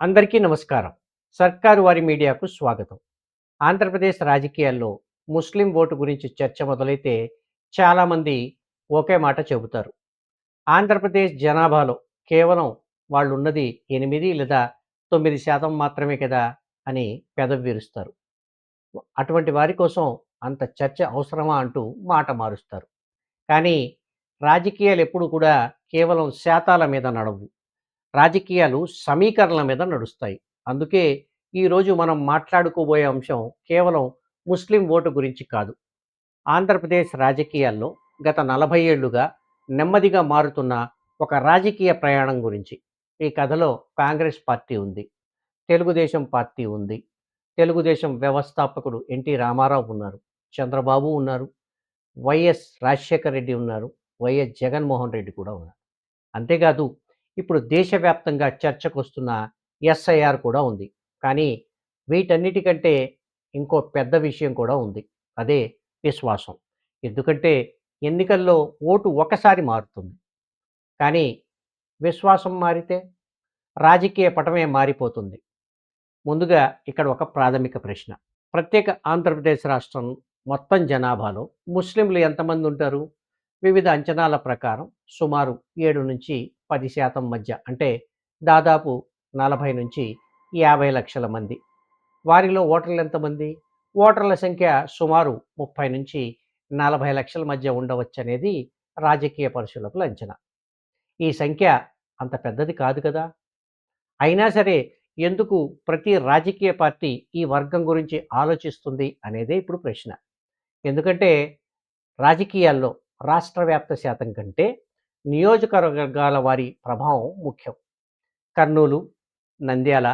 అందరికీ నమస్కారం. సర్కారు వారి మీడియాకు స్వాగతం. ఆంధ్రప్రదేశ్ రాజకీయాల్లో ముస్లిం ఓటు గురించి చర్చ మొదలైతే చాలామంది ఒకే మాట చెబుతారు. ఆంధ్రప్రదేశ్ జనాభాలో కేవలం వాళ్ళున్నది 8 లేదా 9% మాత్రమే కదా అని పెదవి విరుస్తారు. అటువంటి వారి కోసం అంత చర్చ అవసరమా అంటూ మాట మారుస్తారు. కానీ రాజకీయాలెప్పుడు కూడా కేవలం శాతాల మీద నడవు. రాజకీయాలు సమీకరణల మీద నడుస్తాయి. అందుకే ఈరోజు మనం మాట్లాడుకోబోయే అంశం కేవలం ముస్లిం ఓటు గురించి కాదు. ఆంధ్రప్రదేశ్ రాజకీయాల్లో గత 40 ఏళ్లుగా నెమ్మదిగా మారుతున్న ఒక రాజకీయ ప్రయాణం గురించి. ఈ కథలో కాంగ్రెస్ పార్టీ ఉంది. తెలుగుదేశం పార్టీ ఉంది. తెలుగుదేశం వ్యవస్థాపకుడు ఎన్టీ రామారావు ఉన్నారు. చంద్రబాబు ఉన్నారు. వైఎస్ రాజశేఖర రెడ్డి ఉన్నారు. వైఎస్ జగన్మోహన్ రెడ్డి కూడా ఉన్నారు. అంతేకాదు ఇప్పుడు దేశవ్యాప్తంగా చర్చకొస్తున్న ఎస్ఐఆర్ కూడా ఉంది. కానీ వీటన్నిటికంటే ఇంకో పెద్ద విషయం కూడా ఉంది. అదే విశ్వాసం. ఎందుకంటే ఎన్నికల్లో ఓటు ఒకసారి మారుతుంది. కానీ విశ్వాసం మారితే రాజకీయ పటమే మారిపోతుంది. ముందుగా ఇక్కడ ఒక ప్రాథమిక ప్రశ్న. ప్రత్యేక ఆంధ్రప్రదేశ్ రాష్ట్రం మొత్తం జనాభాలో ముస్లింలు ఎంతమంది ఉంటారు? వివిధ అంచనాల ప్రకారం సుమారు 7-10% మధ్య, అంటే దాదాపు 40-50 లక్షల మంది. వారిలో ఓటర్లు ఎంతమంది? ఓటర్ల సంఖ్య సుమారు 30-40 లక్షల మధ్య ఉండవచ్చనేది రాజకీయ పరిశీలకుల అంచనా. ఈ సంఖ్య అంత పెద్దది కాదు కదా! అయినా సరే ఎందుకు ప్రతి రాజకీయ పార్టీ ఈ వర్గం గురించి ఆలోచిస్తుంది అనేదే ఇప్పుడు ప్రశ్న. ఎందుకంటే రాజకీయాల్లో రాష్ట్ర వ్యాప్త శాతం కంటే నియోజకవర్గాల వారి ప్రభావం ముఖ్యం. కర్నూలు, నంద్యాల,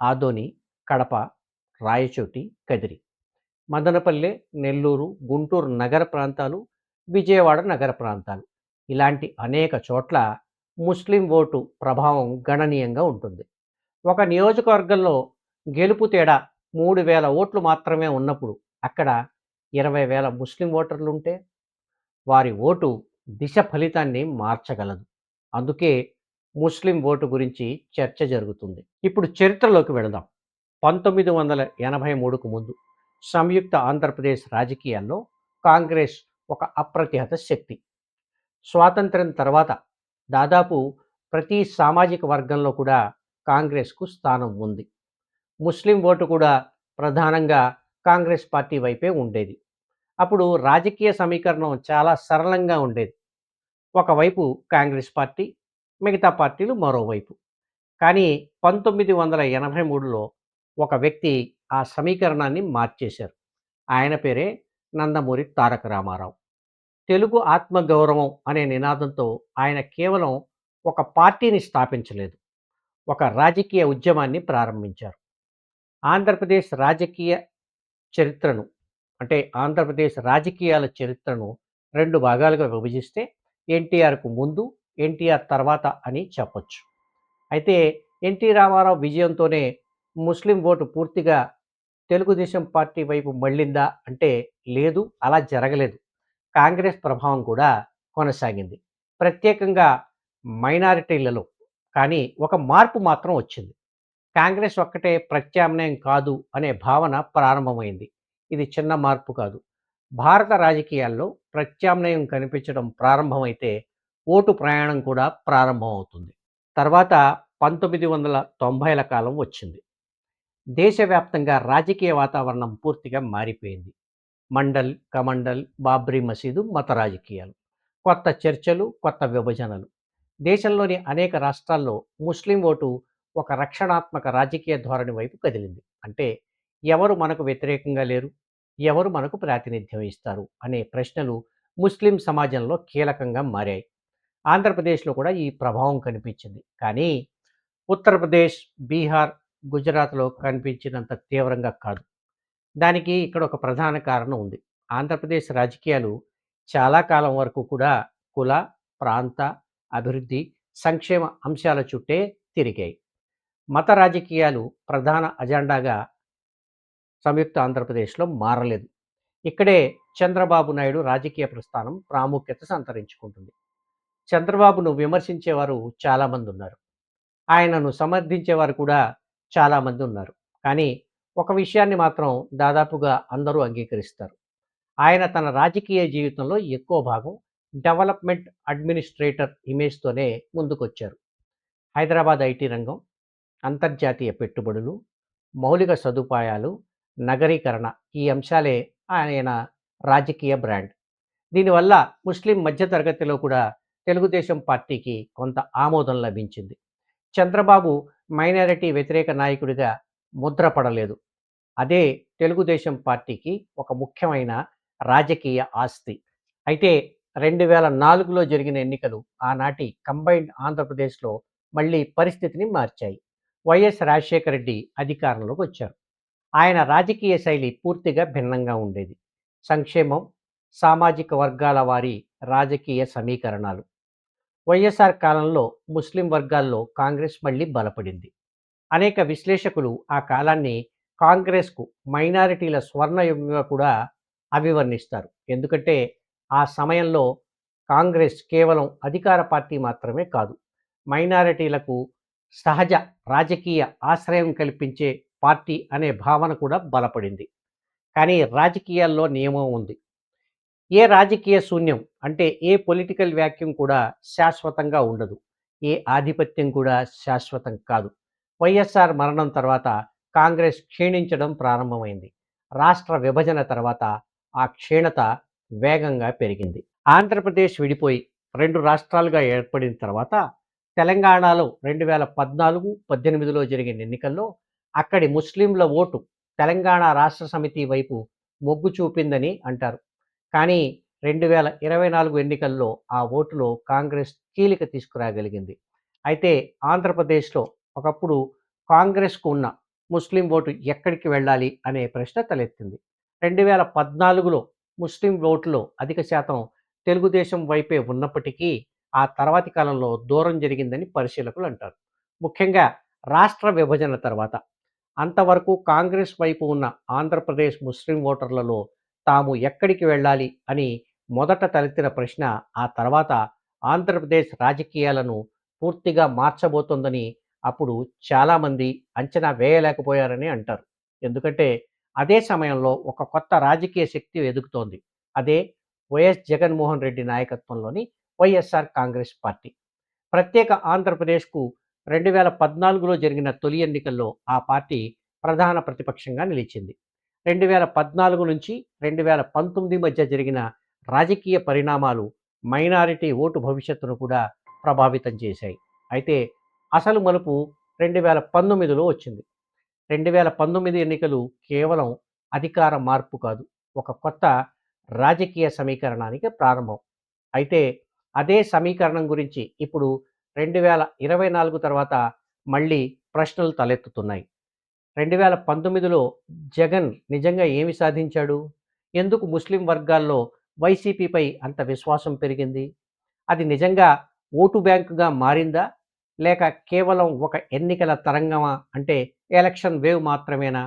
ఆదోని, కడప, రాయచోటి, కదిరి, మదనపల్లె, నెల్లూరు, గుంటూరు నగర ప్రాంతాలు, విజయవాడ నగర ప్రాంతాలు, ఇలాంటి అనేక చోట్ల ముస్లిం ఓటు ప్రభావం గణనీయంగా ఉంటుంది. ఒక నియోజకవర్గంలో గెలుపు తేడా 3000 ఓట్లు మాత్రమే ఉన్నప్పుడు అక్కడ 20,000 ముస్లిం ఓటర్లుంటే వారి ఓటు దిశ ఫలితాన్ని మార్చగలదు. అందుకే ముస్లిం ఓటు గురించి చర్చ జరుగుతుంది. ఇప్పుడు చరిత్రలోకి వెళదాం. 1983కు ముందు సంయుక్త ఆంధ్రప్రదేశ్ రాజకీయాల్లో కాంగ్రెస్ ఒక అప్రతిహత శక్తి. స్వాతంత్ర్యం తర్వాత దాదాపు ప్రతి సామాజిక వర్గంలో కూడా కాంగ్రెస్కు స్థానం ఉంది. ముస్లిం ఓటు కూడా ప్రధానంగా కాంగ్రెస్ పార్టీ వైపే ఉండేది. అప్పుడు రాజకీయ సమీకరణం చాలా సరళంగా ఉండేది. ఒకవైపు కాంగ్రెస్ పార్టీ, మిగతా పార్టీలు మరోవైపు. కానీ 1983లో ఒక వ్యక్తి ఆ సమీకరణాన్ని మార్చేశారు. ఆయన పేరే నందమూరి తారక రామారావు. తెలుగు ఆత్మగౌరవం అనే నినాదంతో ఆయన కేవలం ఒక పార్టీని స్థాపించలేదు. ఒక రాజకీయ ఉద్యమాన్ని ప్రారంభించారు. ఆంధ్రప్రదేశ్ రాజకీయ చరిత్రను, అంటే ఆంధ్రప్రదేశ్ రాజకీయాల చరిత్రను 2 భాగాలుగా విభజిస్తే ఎన్టీఆర్‌కు ముందు, ఎన్టీఆర్ తర్వాత అని చెప్పొచ్చు. అయితే ఎన్టీ రామారావు విజయంతోనే ముస్లిం ఓటు పూర్తిగా తెలుగుదేశం పార్టీ వైపు మళ్ళిందా అంటే లేదు, అలా జరగలేదు. కాంగ్రెస్ ప్రభావం కూడా కొనసాగింది. ప్రత్యేకంగా మైనారిటీలలో. కానీ ఒక మార్పు మాత్రం వచ్చింది. కాంగ్రెస్ ఒక్కటే ప్రత్యామ్నాయం కాదు అనే భావన ప్రారంభమైంది. ఇది చిన్న మార్పు కాదు. భారత రాజకీయాల్లో ప్రత్యామ్నాయం కనిపించడం ప్రారంభమైతే ఓటు ప్రయాణం కూడా ప్రారంభమవుతుంది. తర్వాత 1990ల కాలం వచ్చింది. దేశవ్యాప్తంగా రాజకీయ వాతావరణం పూర్తిగా మారిపోయింది. మండల్, కమండల్, బాబ్రీ మసీదు, మత రాజకీయాలు, కొత్త చర్చలు, కొత్త విభజనలు. దేశంలోని అనేక రాష్ట్రాల్లో ముస్లిం ఓటు ఒక రక్షణాత్మక రాజకీయ ధోరణి వైపు కదిలింది. అంటే ఎవరు మనకు వ్యతిరేకంగా లేరు, ఎవరు మనకు ప్రాతినిధ్యం ఇస్తారు అనే ప్రశ్నలు ముస్లిం సమాజంలో కీలకంగా మారాయి. ఆంధ్రప్రదేశ్లో కూడా ఈ ప్రభావం కనిపించింది. కానీ ఉత్తరప్రదేశ్, బీహార్, గుజరాత్‌లో కనిపించినంత తీవ్రంగా కాదు. దానికి ఇక్కడ ఒక ప్రధాన కారణం ఉంది. ఆంధ్రప్రదేశ్ రాజకీయాలు చాలా కాలం వరకు కూడా కుల, ప్రాంత, అభివృద్ధి, సంక్షేమ అంశాల చుట్టే తిరిగాయి. మత రాజకీయాలు ప్రధాన అజెండాగా సంయుక్త ఆంధ్రప్రదేశ్‌లో మారలేదు. ఇక్కడే చంద్రబాబు నాయుడు రాజకీయ ప్రస్థానం ప్రాముఖ్యత సంతరించుకుంటుంది. చంద్రబాబును విమర్శించేవారు చాలామంది ఉన్నారు. ఆయనను సమర్థించేవారు కూడా చాలామంది ఉన్నారు. కానీ ఒక విషయాన్ని మాత్రం దాదాపుగా అందరూ అంగీకరిస్తారు. ఆయన తన రాజకీయ జీవితంలో ఎక్కువ భాగం డెవలప్‌మెంట్ అడ్మినిస్ట్రేటర్ ఇమేజ్‌తోనే ముందుకొచ్చారు. హైదరాబాద్ ఐటీ రంగం, అంతర్జాతీయ పెట్టుబడులు, మౌలిక సదుపాయాలు, నగరీకరణ ఈ అంశాలే ఆయన రాజకీయ బ్రాండ్. దీనివల్ల ముస్లిం మధ్యతరగతిలో కూడా తెలుగుదేశం పార్టీకి కొంత ఆమోదం లభించింది. చంద్రబాబు మైనారిటీ వ్యతిరేక నాయకుడిగా ముద్రపడలేదు. అదే తెలుగుదేశం పార్టీకి ఒక ముఖ్యమైన రాజకీయ ఆస్తి. అయితే 2004లో జరిగిన ఎన్నికలు ఆనాటి కంబైన్డ్ ఆంధ్రప్రదేశ్‌లో మళ్ళీ పరిస్థితిని మార్చాయి. వైఎస్ రాజశేఖర రెడ్డి అధికారంలోకి వచ్చారు. ఆయన రాజకీయ శైలి పూర్తిగా భిన్నంగా ఉండేది. సంక్షేమం, సామాజిక వర్గాల వారి రాజకీయ సమీకరణాలు. వైఎస్ఆర్ కాలంలో ముస్లిం వర్గాల్లో కాంగ్రెస్ మళ్ళీ బలపడింది. అనేక విశ్లేషకులు ఆ కాలాన్ని కాంగ్రెస్‌కు మైనారిటీల స్వర్ణయుగంగా కూడా అభివర్ణిస్తారు. ఎందుకంటే ఆ సమయంలో కాంగ్రెస్ కేవలం అధికార పార్టీ మాత్రమే కాదు. మైనారిటీలకు సహజ రాజకీయ ఆశ్రయం కల్పించే పార్టీ అనే భావన కూడా బలపడింది. కానీ రాజకీయాల్లో నియమం ఉంది. ఏ రాజకీయ శూన్యం అంటే ఏ పొలిటికల్ వాక్యూమ్ కూడా శాశ్వతంగా ఉండదు. ఏ ఆధిపత్యం కూడా శాశ్వతం కాదు. వైఎస్ఆర్ మరణం తర్వాత కాంగ్రెస్ క్షీణించడం ప్రారంభమైంది. రాష్ట్ర విభజన తర్వాత ఆ క్షీణత వేగంగా పెరిగింది. ఆంధ్రప్రదేశ్ విడిపోయి 2 రాష్ట్రాలుగా ఏర్పడిన తర్వాత తెలంగాణలో 2014, 18లో జరిగిన ఎన్నికల్లో అక్కడి ముస్లింల ఓటు తెలంగాణ రాష్ట్ర సమితి వైపు మొగ్గు చూపిందని అంటారు. కానీ 2024 ఎన్నికల్లో ఆ ఓటులో కాంగ్రెస్ చీలిక తీసుకురాగలిగింది. అయితే ఆంధ్రప్రదేశ్‌లో ఒకప్పుడు కాంగ్రెస్‌కు ఉన్న ముస్లిం ఓటు ఎక్కడికి వెళ్ళాలి అనే ప్రశ్న తలెత్తింది. 2014లో ముస్లిం ఓటులో అధిక శాతం తెలుగుదేశం వైపే ఉన్నప్పటికీ ఆ తర్వాతి కాలంలో దూరం జరిగిందని పరిశీలకులు అంటారు. ముఖ్యంగా రాష్ట్ర విభజన తర్వాత అంతవరకు కాంగ్రెస్ వైపు ఉన్న ఆంధ్రప్రదేశ్ ముస్లిం ఓటర్లలో తాము ఎక్కడికి వెళ్ళాలి అని మొదట తలెత్తిన ప్రశ్న ఆ తర్వాత ఆంధ్రప్రదేశ్ రాజకీయాలను పూర్తిగా మార్చబోతోందని అప్పుడు చాలామంది అంచనా వేయలేకపోయారని అంటారు. ఎందుకంటే అదే సమయంలో ఒక కొత్త రాజకీయ శక్తి ఎదుగుతోంది. అదే వైఎస్ జగన్మోహన్ రెడ్డి నాయకత్వంలోని వైఎస్ఆర్ కాంగ్రెస్ పార్టీ. ప్రత్యేక ఆంధ్రప్రదేశ్‌కు 2014లో జరిగిన తొలి ఎన్నికల్లో ఆ పార్టీ ప్రధాన ప్రతిపక్షంగా నిలిచింది. 2014 నుంచి 2019 మధ్య జరిగిన రాజకీయ పరిణామాలు మైనారిటీ ఓటు భవిష్యత్తును కూడా ప్రభావితం చేశాయి. అయితే అసలు మలుపు 2019లో వచ్చింది. 2019 ఎన్నికలు కేవలం అధికార మార్పు కాదు. ఒక కొత్త రాజకీయ సమీకరణానికి ప్రారంభం. అయితే అదే సమీకరణం గురించి ఇప్పుడు 2024 తర్వాత మళ్ళీ ప్రశ్నలు తలెత్తుతున్నాయి. 2019లో జగన్ నిజంగా ఏమి సాధించాడు? ఎందుకు ముస్లిం వర్గాల్లో వైసీపీపై అంత విశ్వాసం పెరిగింది? అది నిజంగా ఓటు బ్యాంకుగా మారిందా? లేక కేవలం ఒక ఎన్నికల తరంగమా? అంటే ఎలక్షన్ వేవ్ మాత్రమేనా?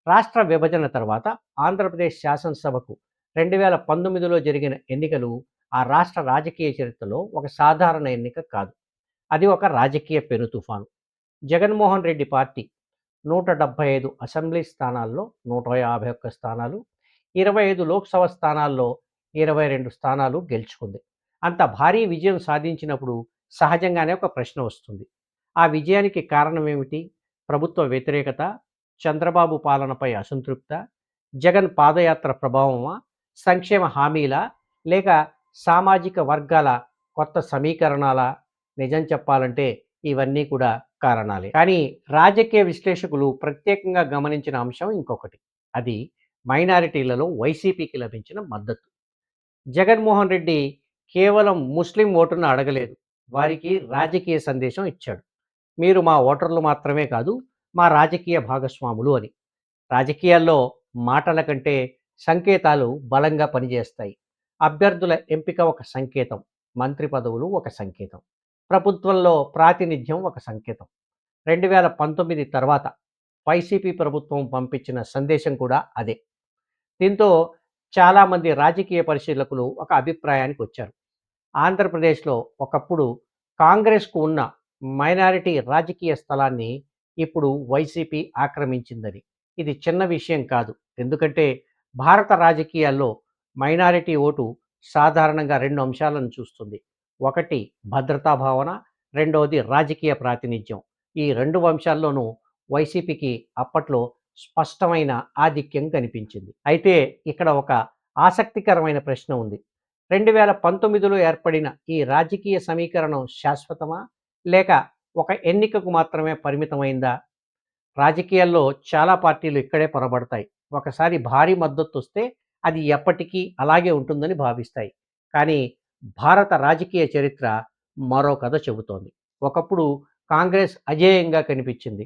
రాష్ట్ర విభజన తర్వాత ఆంధ్రప్రదేశ్ శాసనసభకు 2019లో జరిగిన ఎన్నికలు ఆ రాష్ట్ర రాజకీయ చరిత్రలో ఒక సాధారణ ఎన్నిక కాదు. అది ఒక రాజకీయ పెనుతుఫాను. జగన్మోహన్ రెడ్డి పార్టీ 175 అసెంబ్లీ స్థానాల్లో 151 స్థానాలు, 25 లోక్సభ స్థానాల్లో 22 స్థానాలు గెలుచుకుంది. అంత భారీ విజయం సాధించినప్పుడు సహజంగానే ఒక ప్రశ్న వస్తుంది. ఆ విజయానికి కారణం ఏమిటి? ప్రభుత్వ వ్యతిరేకత, చంద్రబాబు పాలనపై అసంతృప్త, జగన్ పాదయాత్ర ప్రభావమా, సంక్షేమ హామీలా, లేక సామాజిక వర్గాల కొత్త సమీకరణాలా? నిజం చెప్పాలంటే ఇవన్నీ కూడా కారణాలే. కానీ రాజకీయ విశ్లేషకులు ప్రత్యేకంగా గమనించిన అంశం ఇంకొకటి. అది మైనారిటీలలో వైసీపీకి లభించిన మద్దతు. జగన్మోహన్ రెడ్డి కేవలం ముస్లిం ఓటును అడగలేదు. వారికి రాజకీయ సందేశం ఇచ్చాడు. మీరు మా ఓటర్లు మాత్రమే కాదు, మా రాజకీయ భాగస్వాములు అని. రాజకీయాల్లో మాటల కంటే సంకేతాలు బలంగా పనిచేస్తాయి. అభ్యర్థుల ఎంపిక ఒక సంకేతం, మంత్రి పదవులు ఒక సంకేతం, ప్రభుత్వంలో ప్రాతినిధ్యం ఒక సంకేతం. 2019 తర్వాత వైసీపీ ప్రభుత్వం పంపించిన సందేశం కూడా అదే. దీంతో చాలామంది రాజకీయ పరిశీలకులు ఒక అభిప్రాయానికి వచ్చారు. ఆంధ్రప్రదేశ్లో ఒకప్పుడు కాంగ్రెస్కు ఉన్న మైనారిటీ రాజకీయ స్థలాన్ని ఇప్పుడు వైసీపీ ఆక్రమించిందని. ఇది చిన్న విషయం కాదు. ఎందుకంటే భారత రాజకీయాల్లో మైనారిటీ ఓటు సాధారణంగా 2 అంశాలను చూస్తుంది. ఒకటి భద్రతా భావన, రెండవది రాజకీయ ప్రాతినిధ్యం. ఈ 2 అంశాల్లోనూ వైసీపీకి అప్పట్లో స్పష్టమైన ఆధిక్యం కనిపించింది. అయితే ఇక్కడ ఒక ఆసక్తికరమైన ప్రశ్న ఉంది. 2019లో ఏర్పడిన ఈ రాజకీయ సమీకరణం శాశ్వతమా? లేక ఒక ఎన్నికకు మాత్రమే పరిమితమైందా? రాజకీయాల్లో చాలా పార్టీలు ఇక్కడే పొరబడతాయి. ఒకసారి భారీ మద్దతొస్తే అది ఎప్పటికీ అలాగే ఉంటుందని భావిస్తాయి. కానీ భారత రాజకీయ చరిత్ర మరో కథ చెబుతోంది. ఒకప్పుడు కాంగ్రెస్ అజేయంగా కనిపించింది.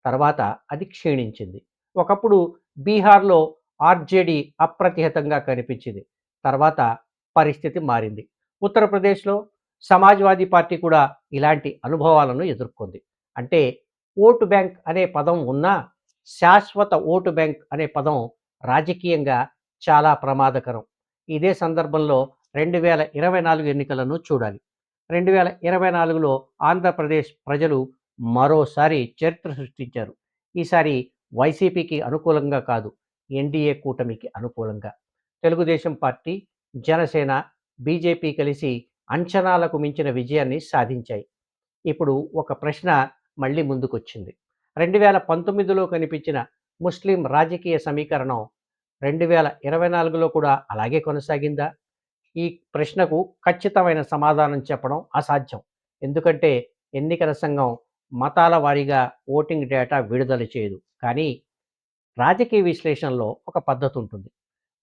తర్వాత అది క్షీణించింది. ఒకప్పుడు బీహార్‌లో ఆర్‌జేడీ అప్రతిహతంగా కనిపించింది. తర్వాత పరిస్థితి మారింది. ఉత్తరప్రదేశ్‌లో సమాజ్‌వాదీ పార్టీ కూడా ఇలాంటి అనుభవాలను ఎదుర్కొంది. అంటే ఓటు బ్యాంక్ అనే పదం ఉన్నా, శాశ్వత ఓటు బ్యాంక్ అనే పదం రాజకీయంగా చాలా ప్రమాదకరం. ఇదే సందర్భంలో 2024 ఎన్నికలను చూడాలి. 2024లో ఆంధ్రప్రదేశ్ ప్రజలు మరోసారి చరిత్ర సృష్టించారు. ఈసారి వైసీపీకి అనుకూలంగా కాదు, ఎన్డీఏ కూటమికి అనుకూలంగా. తెలుగుదేశం పార్టీ, జనసేన, బీజేపీ కలిసి అంచనాలకు మించిన విజయాన్ని సాధించాయి. ఇప్పుడు ఒక ప్రశ్న మళ్ళీ ముందుకొచ్చింది. 2019లో కనిపించిన ముస్లిం రాజకీయ సమీకరణం 2024లో కూడా అలాగే కొనసాగిందా? ఈ ప్రశ్నకు ఖచ్చితమైన సమాధానం చెప్పడం అసాధ్యం. ఎందుకంటే ఎన్నికల సంఘం మతాల వారీగా ఓటింగ్ డేటా విడుదల చేయదు. కానీ రాజకీయ విశ్లేషణలో ఒక పద్ధతి ఉంటుంది.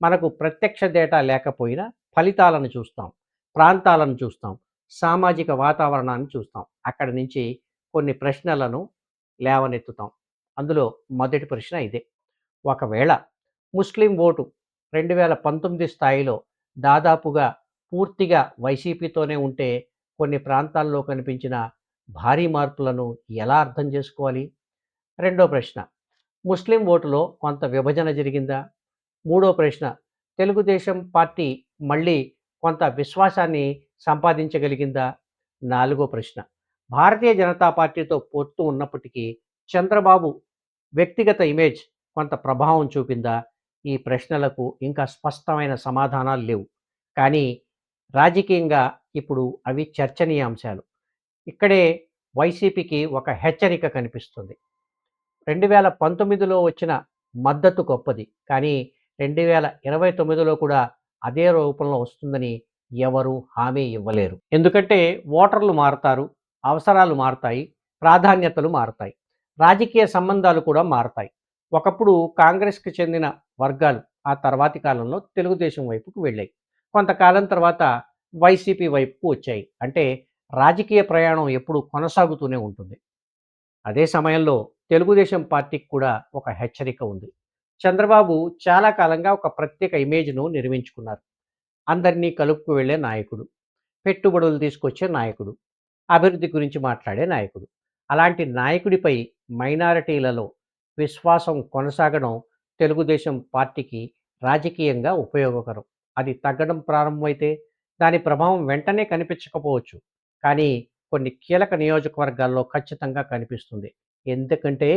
మనకు ప్రత్యక్ష డేటా లేకపోయినా ఫలితాలను చూస్తాం, ప్రాంతాలను చూస్తాం, సామాజిక వాతావరణాన్ని చూస్తాం. అక్కడి నుంచి కొన్ని ప్రశ్నలను లేవనెత్తుతాం. అందులో మొదటి ప్రశ్న ఇదే. ఒకవేళ ముస్లిం ఓటు 2019 స్థాయిలో దాదాపుగా పూర్తిగా వైసీపీతోనే ఉంటే కొన్ని ప్రాంతాల్లో కనిపించిన భారీ మార్పులను ఎలా అర్థం చేసుకోవాలి? రెండో ప్రశ్న, ముస్లిం ఓటులో కొంత విభజన జరిగిందా? మూడో ప్రశ్న, తెలుగుదేశం పార్టీ మళ్ళీ కొంత విశ్వాసాన్ని సంపాదించగలిగిందా? నాలుగో ప్రశ్న, భారతీయ జనతా పార్టీతో పొత్తు ఉన్నప్పటికీ చంద్రబాబు వ్యక్తిగత ఇమేజ్ కొంత ప్రభావం చూపిందా? ఈ ప్రశ్నలకు ఇంకా స్పష్టమైన సమాధానాలు లేవు. కానీ రాజకీయంగా ఇప్పుడు అవి చర్చనీయాంశాలు. ఇక్కడే వైసీపీకి ఒక హెచ్చరిక కనిపిస్తుంది. 2019లో వచ్చిన మద్దతు గొప్పది. కానీ 2029లో కూడా అదే రూపంలో వస్తుందని ఎవరు హామీ ఇవ్వలేరు. ఎందుకంటే ఓటర్లు మారతారు, అవసరాలు మారతాయి, ప్రాధాన్యతలు మారతాయి. రాజకీయ సంబంధాలు కూడా మారతాయి. ఒకప్పుడు కాంగ్రెస్‌కి చెందిన వర్గాలు ఆ తర్వాతి కాలంలో తెలుగుదేశం వైపుకు వెళ్ళాయి. కొంతకాలం తర్వాత వైసీపీ వైపుకు వచ్చాయి. అంటే రాజకీయ ప్రయాణం ఎప్పుడూ కొనసాగుతూనే ఉంటుంది. అదే సమయంలో తెలుగుదేశం పార్టీకి కూడా ఒక హెచ్చరిక ఉంది. చంద్రబాబు చాలా కాలంగా ఒక ప్రత్యేక ఇమేజ్‌ను నిర్మించుకున్నారు. అందరినీ కలుపుకు వెళ్ళే నాయకుడు, పెట్టుబడులు తీసుకొచ్చే నాయకుడు, అభివృద్ధి గురించి మాట్లాడే నాయకుడు. అలాంటి నాయకుడిపై మైనారిటీలలో విశ్వాసం కొనసాగడం తెలుగుదేశం పార్టీకి రాజకీయంగా ఉపయోగకరం. అది తగ్గడం ప్రారంభమైతే దాని ప్రభావం వెంటనే కనిపించకపోవచ్చు. కానీ కొన్ని కీలక నియోజకవర్గాల్లో ఖచ్చితంగా కనిపిస్తుంది. ఎందుకంటే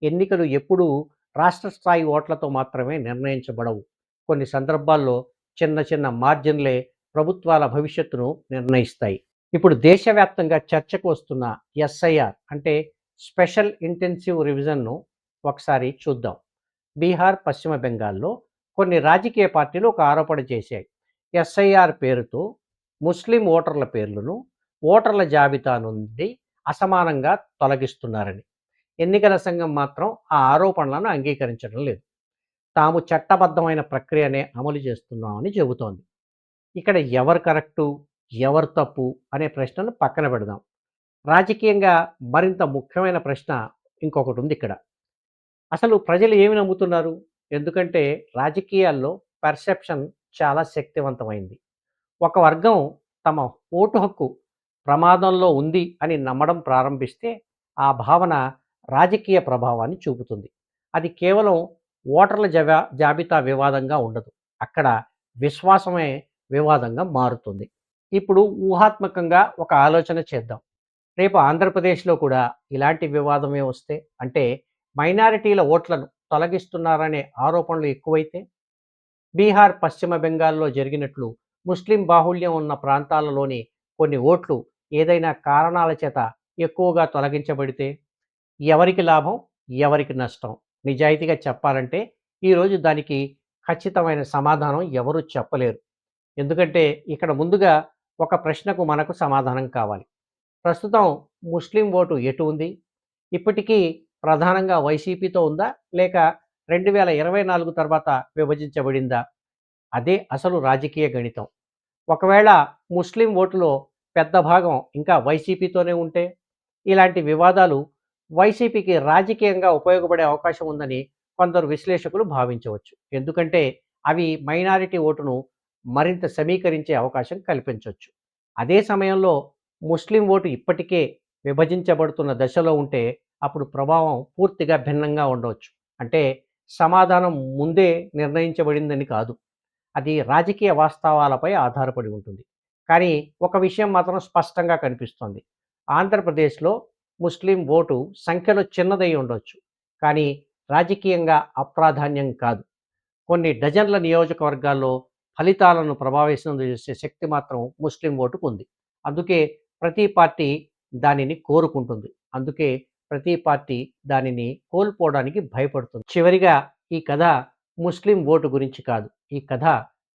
ఎన్నికలు ఎప్పుడూ రాష్ట్ర స్థాయి ఓట్లతో మాత్రమే నిర్ణయించబడవు. కొన్ని సందర్భాల్లో చిన్న చిన్న మార్జిన్‌లే ప్రభుత్వాల భవిష్యత్తును నిర్ణయిస్తాయి. ఇప్పుడు దేశవ్యాప్తంగా చర్చకు వస్తున్న ఎస్ఐఆర్ అంటే స్పెషల్ ఇంటెన్సివ్ రివిజన్‌ను ఒకసారి చూద్దాం. బీహార్, పశ్చిమ బెంగాల్‌లో కొన్ని రాజకీయ పార్టీలు ఒక ఆరోపణ చేశాయి. ఎస్ఐఆర్ పేరుతో ముస్లిం ఓటర్ల పేర్లను ఓటర్ల జాబితా నుండి అసమానంగా తొలగిస్తున్నారని. ఎన్నికల సంఘం మాత్రం ఆ ఆరోపణలను అంగీకరించడం లేదు. తాము చట్టబద్ధమైన ప్రక్రియనే అమలు చేస్తున్నామని చెబుతోంది. ఇక్కడ ఎవరు కరెక్టు, ఎవరు తప్పు అనే ప్రశ్నను పక్కన పెడదాం. రాజకీయంగా మరింత ముఖ్యమైన ప్రశ్న ఇంకొకటి ఉంది ఇక్కడ. అసలు ప్రజలు ఏమి నమ్ముతున్నారు? ఎందుకంటే రాజకీయాల్లో పర్సెప్షన్ చాలా శక్తివంతమైంది. ఒక వర్గం తమ ఓటు హక్కు ప్రమాదంలో ఉంది అని నమ్మడం ప్రారంభిస్తే ఆ భావన రాజకీయ ప్రభావాన్ని చూపుతుంది. అది కేవలం ఓటర్ల జాబితా వివాదంగా ఉండదు. అక్కడ విశ్వాసమే వివాదంగా మారుతుంది. ఇప్పుడు ఊహాత్మకంగా ఒక ఆలోచన చేద్దాం. రేపు ఆంధ్రప్రదేశ్‌లో కూడా ఇలాంటి వివాదమే వస్తే, అంటే మైనారిటీల ఓట్లను తొలగిస్తున్నారనే ఆరోపణలు ఎక్కువైతే, బీహార్, పశ్చిమ బెంగాల్‌లో జరిగినట్లు ముస్లిం బాహుళ్యం ఉన్న ప్రాంతాలలోని కొన్ని ఓట్లు ఏదైనా కారణాల చేత ఎక్కువగా తొలగించబడితే ఎవరికి లాభం? ఎవరికి నష్టం? నిజాయితీగా చెప్పాలంటే ఈరోజు దానికి ఖచ్చితమైన సమాధానం ఎవరు చెప్పలేరు. ఎందుకంటే ఇక్కడ ముందుగా ఒక ప్రశ్నకు మనకు సమాధానం కావాలి. ప్రస్తుతం ముస్లిం ఓటు ఎటు ఉంది? ఇప్పటికీ ప్రధానంగా వైసీపీతో ఉందా? లేక 2024 తర్వాత విభజించబడిందా? అదే అసలు రాజకీయ గణితం. ఒకవేళ ముస్లిం ఓటులో పెద్ద భాగం ఇంకా వైసీపీతోనే ఉంటే, ఇలాంటి వివాదాలు వైసీపీకి రాజకీయంగా ఉపయోగపడే అవకాశం ఉందని కొందరు విశ్లేషకులు భావించవచ్చు. ఎందుకంటే అవి మైనారిటీ ఓటును మరింత సమీకరించే అవకాశం కల్పించొచ్చు. అదే సమయంలో ముస్లిం ఓటు ఇప్పటికే విభజించబడుతున్న దశలో ఉంటే అప్పుడు ప్రభావం పూర్తిగా భిన్నంగా ఉండవచ్చు. అంటే సమాధానం ముందే నిర్ణయించబడిందని కాదు. అది రాజకీయ వాస్తవాలపై ఆధారపడి ఉంటుంది. కానీ ఒక విషయం మాత్రం స్పష్టంగా కనిపిస్తోంది. ఆంధ్రప్రదేశ్‌లో ముస్లిం ఓటు సంఖ్యలో చిన్నదై ఉండొచ్చు. కానీ రాజకీయంగా అప్రాధాన్యం కాదు. కొన్ని డజన్ల నియోజకవర్గాల్లో ఫలితాలను ప్రభావితం చేసే శక్తి మాత్రం ముస్లిం ఓటుకుంది. అందుకే ప్రతి పార్టీ దానిని కోరుకుంటుంది. అందుకే ప్రతి పార్టీ దానిని కోల్పోవడానికి భయపడుతుంది. చివరిగా ఈ కథ ముస్లిం ఓటు గురించి కాదు. ఈ కథ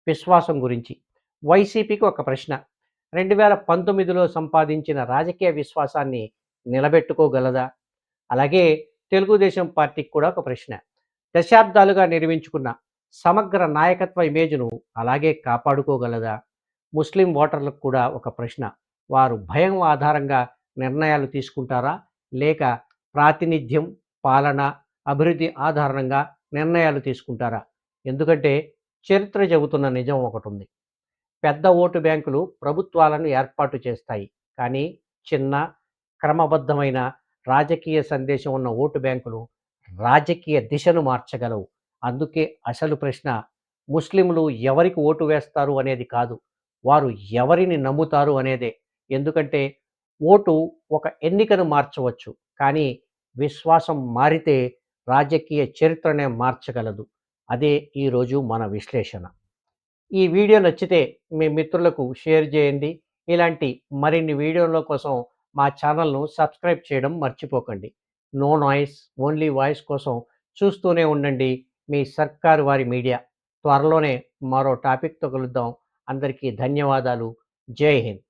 విశ్వాసం గురించి. వైసీపీకి ఒక ప్రశ్న. 2019లో సంపాదించిన రాజకీయ విశ్వాసాన్ని నిలబెట్టుకోగలదా? అలాగే తెలుగుదేశం పార్టీకి కూడా ఒక ప్రశ్న. దశాబ్దాలుగా నిర్మించుకున్న సమగ్ర నాయకత్వ ఇమేజ్‌ను అలాగే కాపాడుకోగలదా? ముస్లిం ఓటర్లకు కూడా ఒక ప్రశ్న. వారు భయం ఆధారంగా నిర్ణయాలు తీసుకుంటారా? లేక ప్రాతినిధ్యం, పాలన, అభివృద్ధి ఆధారంగా నిర్ణయాలు తీసుకుంటారా? ఎందుకంటే చరిత్ర చెబుతున్న నిజం ఒకటుంది. పెద్ద ఓటు బ్యాంకులు ప్రభుత్వాలను ఏర్పాటు చేస్తాయి. కానీ చిన్న, క్రమబద్ధమైన రాజకీయ సందేశం ఉన్న ఓటు బ్యాంకులు రాజకీయ దిశను మార్చగలవు. అందుకే అసలు ప్రశ్న ముస్లింలు ఎవరికి ఓటు వేస్తారు అనేది కాదు. వారు ఎవరిని నమ్ముతారు అనేదే. ఎందుకంటే ఓటు ఒక ఎన్నికను మార్చవచ్చు. కానీ విశ్వాసం మారితే రాజకీయ చరిత్రనే మార్చగలదు. అదే ఈరోజు మన విశ్లేషణ. ఈ వీడియో నచ్చితే మీ మిత్రులకు షేర్ చేయండి. ఇలాంటి మరిన్ని వీడియోల కోసం మా ఛానల్‌ను సబ్స్క్రైబ్ చేయడం మర్చిపోకండి. నో నాయిస్ ఓన్లీ వాయిస్ కోసం చూస్తూనే ఉండండి మీ సర్కారు వారి మీడియా. త్వరలోనే మరో టాపిక్‌తో కలుద్దాం. అందరికీ ధన్యవాదాలు. జై హింద్.